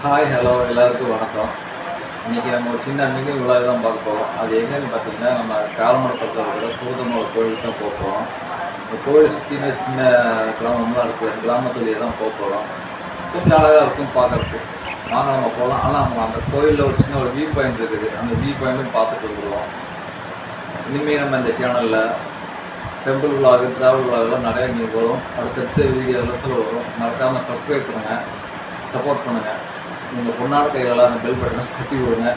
Hi hello எல்லாருக்கும் வணக்கம். இன்றைக்கி நம்ம ஒரு சின்ன மினி விழாவை தான் பார்க்க போகிறோம். அது எங்கேன்னு பார்த்தீங்கன்னா, நம்ம காலமடப்பத்தில் இருக்கிற சூதமலை கோயிலுக்கு தான் போக போகிறோம். இந்த கோயில் சுற்றின சின்ன கிராமம்லாம் இருக்குது. அந்த கிராமத்துலேயே தான் போக போகிறோம். கொஞ்சம் அழகாக இருக்கும் பார்க்குறதுக்கு. வாங்க நம்ம போகலாம். ஆனால் நம்ம அந்த கோயிலில் ஒரு சின்ன ஒரு வியூ பாயிண்ட் இருக்குது. அந்த வியூ பாயிண்ட்டும் பார்த்துட்டு வந்துடுவோம். இனிமேல் நம்ம இந்த சேனலில் டெம்பிள் விலாகு, ட்ராவல் விலாகெல்லாம் நிறையா இன்றைக்கி வரும். அடுத்தடுத்த வீடியோவில் சொல்ல வரும். மறக்காமல் சப்ஸ்கிரைப் பண்ணுங்கள், சப்போர்ட் பண்ணுங்கள். உங்கள் பொண்ணான கைகளெல்லாம் அந்த பெல் பட்டனை தட்டி விடுங்க.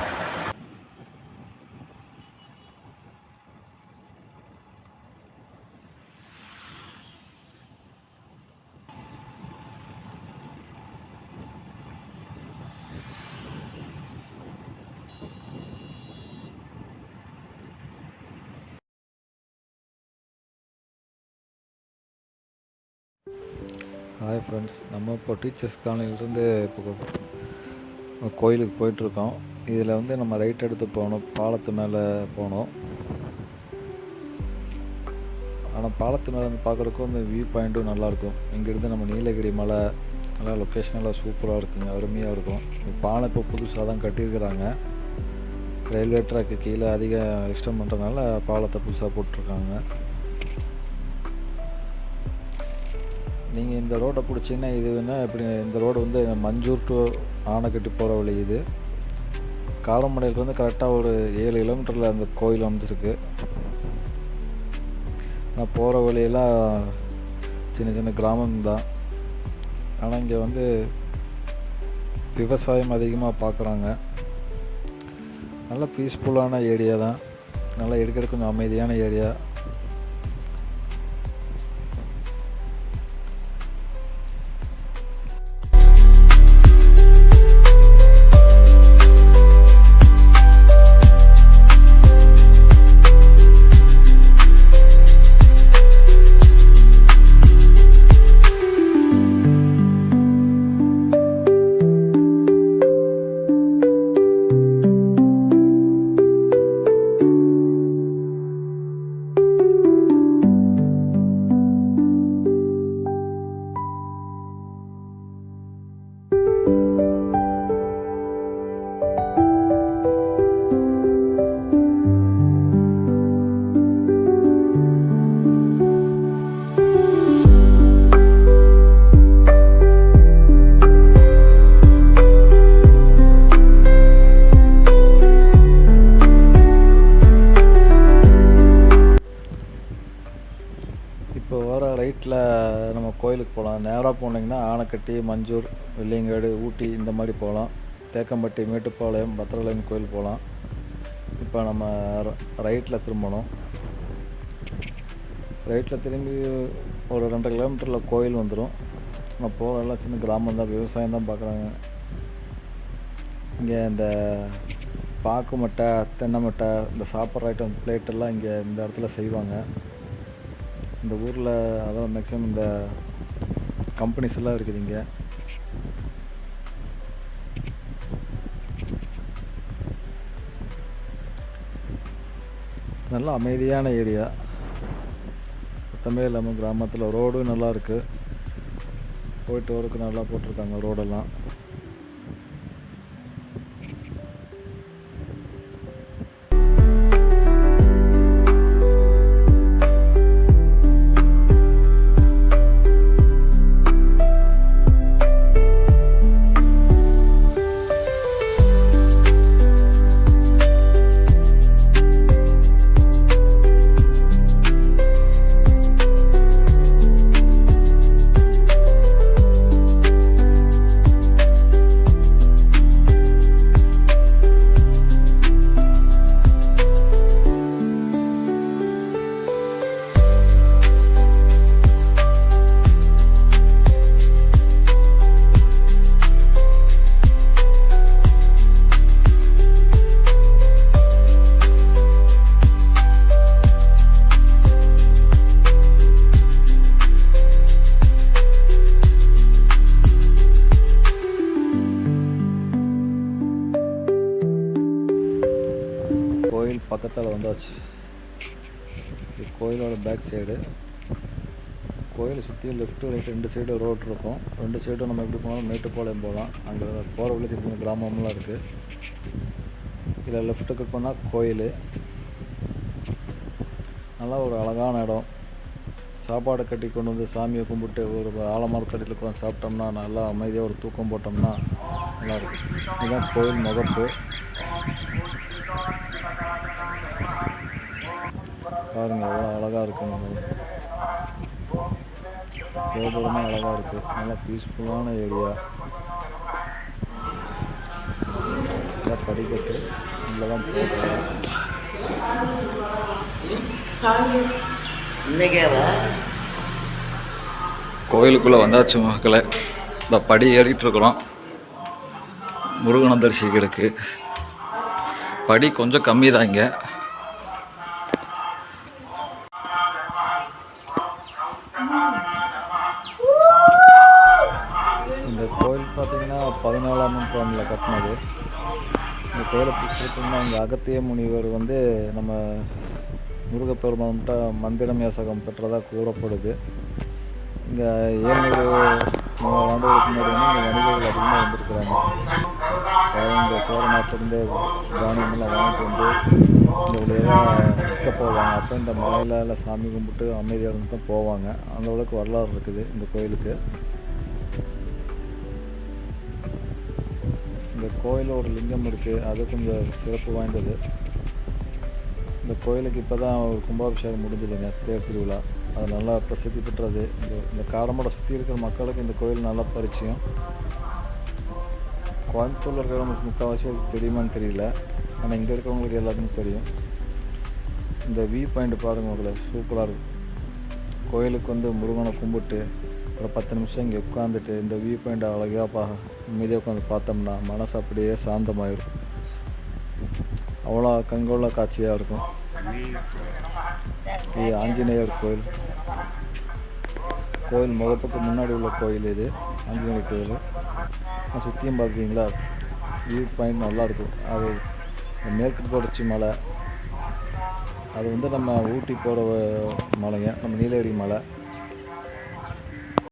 ஹாய் ஃப்ரெண்ட்ஸ், நம்ம இப்போ டீச்சர்ஸ் காலனிலேருந்து இப்போ கோயிலுக்கு போயிட்டுருக்கோம். இதில் வந்து நம்ம ரைட் எடுத்து போகணும், பாலத்து மேலே போகணும். ஆனால் பாலத்து மேலே வந்து பார்க்குறக்கும் அந்த வியூ பாயிண்ட்டும் நல்லாயிருக்கும். இங்கேருந்து நம்ம நீலகிரி மலை நல்லா லொக்கேஷனெல்லாம் சூப்பராக இருக்குங்க, அருமையாக இருக்கும். இந்த பாலம் இப்போ புதுசாக தான் கட்டியிருக்கிறாங்க. ரயில்வே ட்ராக்கு கீழே அதிக இஷ்டம் பண்ணுறதுனால பாலத்தை புதுசாக போட்டிருக்காங்க. நீங்கள் இந்த ரோட்டை பிடிச்சிங்கன்னா இதுன்னா எப்படி, இந்த ரோடு வந்து மஞ்சூர் டு ஆனைக்கட்டி போகிற வழி. இது காலமடையிலேருந்து கரெக்டாக ஒரு 7 கிலோமீட்டரில் அந்த கோயில் வந்துருக்கு. ஆனால் போகிற வழியெல்லாம் சின்ன சின்ன கிராமம் தான். ஆனால் இங்கே வந்து விவசாயம் அதிகமாக பார்க்குறாங்க. நல்ல பீஸ்ஃபுல்லான ஏரியா தான். நல்லா இருக்கிறது கொஞ்சம் அமைதியான ஏரியா. இப்போ வர ரைட்டில் நம்ம கோயிலுக்கு போகலாம். நேராக போனீங்கன்னா ஆனைக்கட்டி, மஞ்சூர், வெள்ளியங்காடு, ஊட்டி இந்த மாதிரி போகலாம். தேக்கம்பட்டி, மேட்டுப்பாளையம், பத்திரகாளியம்மன் கோயில் போகலாம். இப்போ நம்ம ரைட்டில் திரும்பணும். ரைட்டில் திரும்பி ஒரு 2 கிலோமீட்டரில் கோயில் வந்துடும். நம்ம போகிறதெல்லாம் சின்ன கிராமம் தான், விவசாயம் தான் பார்க்குறாங்க. இங்கே இந்த பாக்கு மட்டை, தென்னை மட்டை, இந்த சாப்பிட்ற ஐட்டம் பிளேட்டெல்லாம் இங்கே இந்த இடத்துல செய்வாங்க. இந்த ஊரில் அதான் மேக்ஸிமம் இந்த கம்பெனிஸ் எல்லாம் இருக்குது இங்கே. நல்லா அமைதியான ஏரியா, சுத்தமே இல்லாமல் கிராமத்தில். ரோடும் நல்லா இருக்குது, போயிட்டு வரக்கு நல்லா போட்டிருக்காங்க ரோடெல்லாம். பக்கத்தில் வந்தாச்சு. இது கோயிலோட பேக் சைடு. கோயிலை சுற்றி லெஃப்ட்டு ரைட் 2 சைடும் ரோடு இருக்கும். 2 சைடும் நம்ம எப்படி போனாலும் மேட்டுப்பாளையம் போகலாம். அங்கே போகிற வழி சின்ன சின்ன கிராமம்லாம் இருக்குது. இதில் லெஃப்ட்டுக்கு போனால் கோயில். நல்லா ஒரு அழகான இடம். சாப்பாடு கட்டி கொண்டு வந்து சாமியை கும்பிட்டு ஒரு ஆலமரத்தடியில் உட்காந்து சாப்பிட்டோம்னா நல்லா அமைதியாக ஒரு தூக்கம் போட்டோம்னா நல்லாயிருக்கும். இதுதான் கோயில் முகப்பு. பாருங்கள் எவ்வளோ அழகாக இருக்குங்க. கோபுரமே அழகாக இருக்குது. நல்லா பீஸ்ஃபுல்லான ஏரியா. நல்லா படிக்கட்டு இங்கே தான் போகிறோம். கோயிலுக்குள்ளே வந்தாச்சு மக்களை. இந்த படி ஏறிட்டுருக்குறோம் முருகனை தரிசிக்கிறதுக்கு. படி கொஞ்சம் கம்மி தான் இங்கே. இந்த கோயில் பார்த்திங்கன்னா 14ஆம் நூற்றாண்டில் கட்டினது. இந்த கோயிலை புதுசுனா இங்கே அகத்திய முனிவர் வந்து நம்ம முருகப்பெருமான்கிட்ட மந்திரம் யாசகம் பெற்றதாக கூறப்படுது. இங்கே 700 ஆண்டுகளுக்கு முன்னாடி வந்து இங்கே வணிகர்கள் அதிகமாக வந்திருக்கிறாங்க. இந்த சேர நாட்டிலேருந்து தானியமெல்லாம் வாங்கிட்டு வந்து இந்த வழியாக விற்க போவாங்க. அப்போ இந்த மலையில் சாமி கும்பிட்டு அமைதியாக இருந்து தான் போவாங்க. அந்த அளவுக்கு வரலாறு இருக்குது இந்த கோயிலுக்கு. இந்த கோயிலில் ஒரு லிங்கம் இருக்குது. அது கொஞ்சம் சிறப்பு வாய்ந்தது. இந்த கோயிலுக்கு இப்போ தான் ஒரு கும்பாபிஷேகம் முடிஞ்சதுங்க, தேர் திருவிழா. அது நல்லா பிரசித்தி பெற்றது. இந்த காரமடை சுற்றி இருக்கிற மக்களுக்கு இந்த கோயில் நல்லா பரிச்சயம். கோயம்புத்தூரில் இருக்கிறவங்களுக்கு முக்கால்வாசி தெரியுமான்னு தெரியல, ஆனால் இங்கே இருக்கிறவங்களுக்கு எல்லாத்துக்கும் தெரியும். இந்த வியூ பாயிண்ட் பாருங்கள் உங்களை, சூப்பராக இருக்கும். கோயிலுக்கு வந்து முருகனை கும்பிட்டு ஒரு 10 நிமிஷம் இங்கே உட்காந்துட்டு இந்த வியூ பாயிண்ட்டை அழகாக மீதியாக உட்காந்து பார்த்தோம்னா மனசு அப்படியே சாந்தமாகிடும். அவ்வளோ கண்கொள்ள காட்சியாக இருக்கும். இது ஆஞ்சநேயர் கோயில். கோயில் முகப்புக்கு முன்னாடி உள்ள கோயில் இது ஆஞ்சநேயர் கோயில். சுற்றியும் பார்க்குறீங்களா, வியூ பாயிண்ட் நல்லாயிருக்கும். அது மேற்கு தொடர்ச்சி மலை. அது வந்து நம்ம ஊட்டி போகிற மலைங்க, நம்ம நீலகிரி மலை.